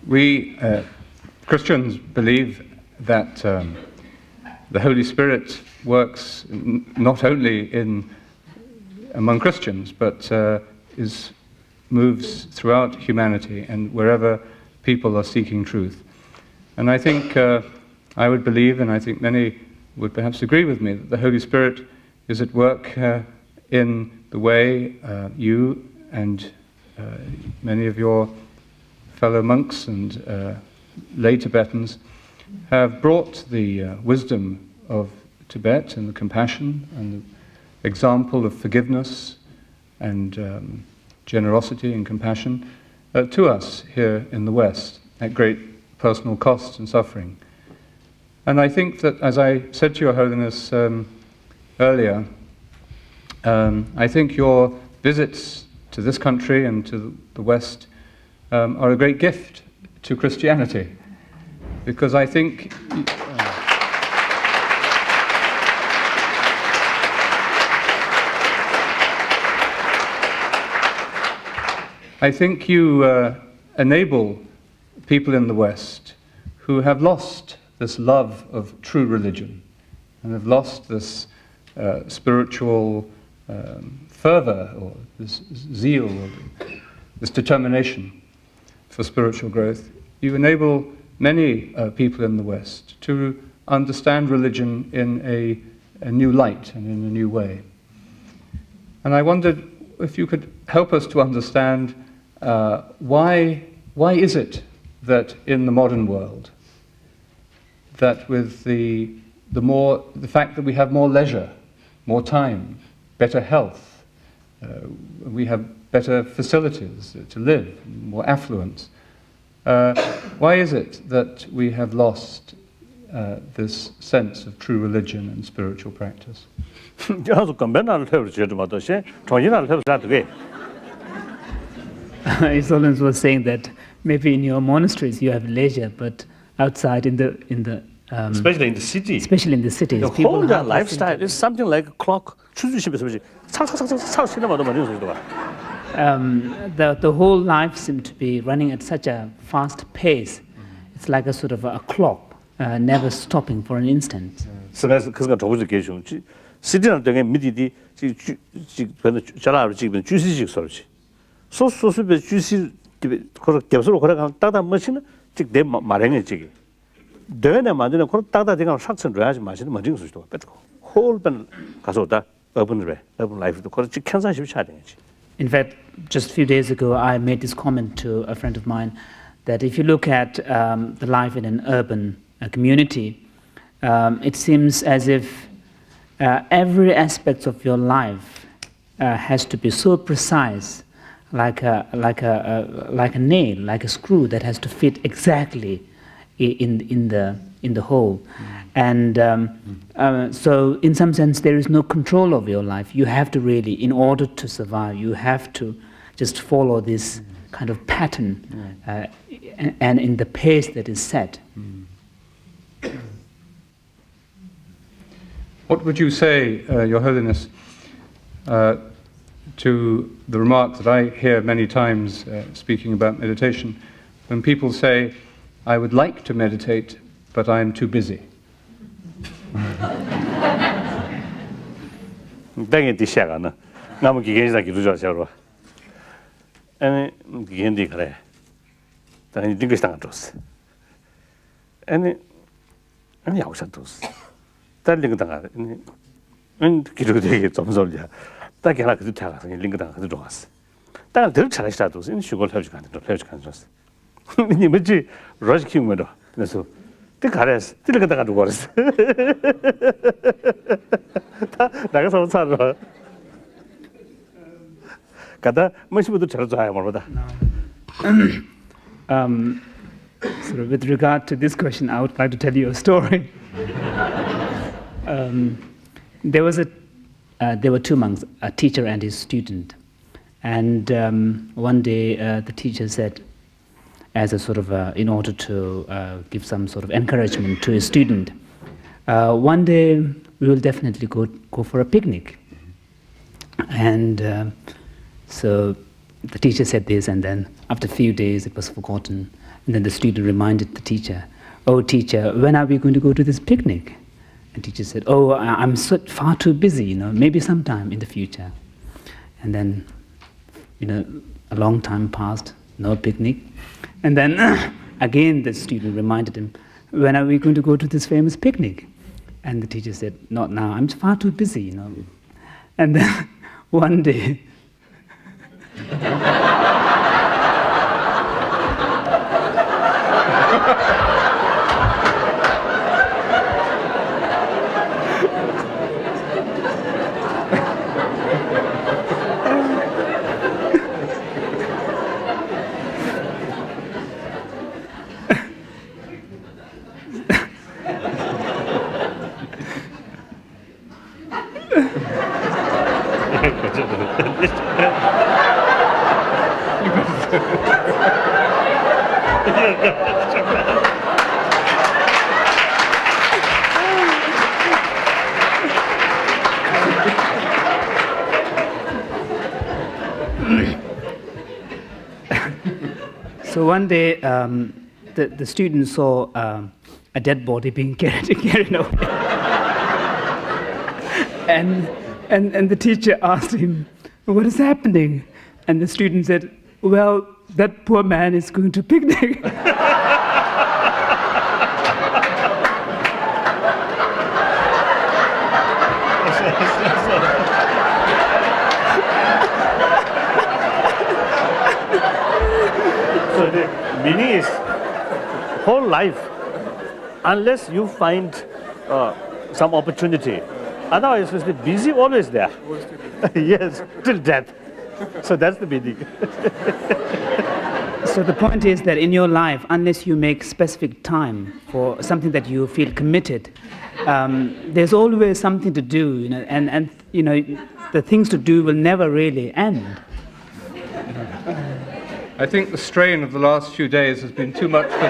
We Christians believe that the Holy Spirit works not only among Christians, but moves throughout humanity and wherever people are seeking truth. And I think I would believe, and I think many would perhaps agree with me, that the Holy Spirit is at work in the way you and many of your fellow monks and lay Tibetans have brought the wisdom of Tibet and the compassion and the example of forgiveness and generosity and compassion to us here in the West at great personal cost and suffering. And I think that, as I said to Your Holiness earlier, I think your visits to this country and to the West are a great gift to Christianity, because I think you enable people in the West who have lost this love of true religion and have lost this spiritual fervor or this zeal or this determination for spiritual growth. You enable many people in the West to understand religion in a new light and in a new way. And I wondered if you could help us to understand why is it that in the modern world, that with the fact that we have more leisure, more time, better health, we have better facilities to live, more affluence, why is it that we have lost this sense of true religion and spiritual practice? His Holiness was saying that maybe in your monasteries you have leisure, but outside in the especially in the city. Especially in the cities, the people whole have lifestyle is something like a clock. The whole life seems to be running at such a fast pace. It's like a sort of a clock, never stopping for an instant. In fact, just a few days ago, I made this comment to a friend of mine that if you look at the life in an urban community, it seems as if every aspect of your life has to be so precise, like a nail, like a screw that has to fit exactly in the hole. And so in some sense there is no control of your life. You have to really, in order to survive, you have to just follow this kind of pattern and in the pace that is set. What would you say, Your Holiness, to the remark that I hear many times speaking about meditation, when people say, I would like to meditate, but I am too busy? So with regard to this question, I would like to tell you a story. There were two monks, a teacher and his student, and one day the teacher said, as a sort of in order to give some sort of encouragement to his student, one day we will definitely go for a picnic. And so the teacher said this, and then after a few days it was forgotten. And then the student reminded the teacher, "Oh, teacher, when are we going to go to this picnic?" And teacher said, "Oh, I'm far too busy, maybe sometime in the future." And then, a long time passed, no picnic. And then again the student reminded him, "When are we going to go to this famous picnic?" And the teacher said, "Not now, I'm far too busy, And then one day, so one day the student saw a dead body being carried away. And the teacher asked him, "What is happening?" And the student said, "Well, that poor man is going to picnic." So the meaning is whole life, unless you find some opportunity, otherwise it's busy always there. Yes, till death. So that's the meaning. So the point is that in your life, unless you make specific time for something that you feel committed, there's always something to do, and the things to do will never really end. I think the strain of the last few days has been too much for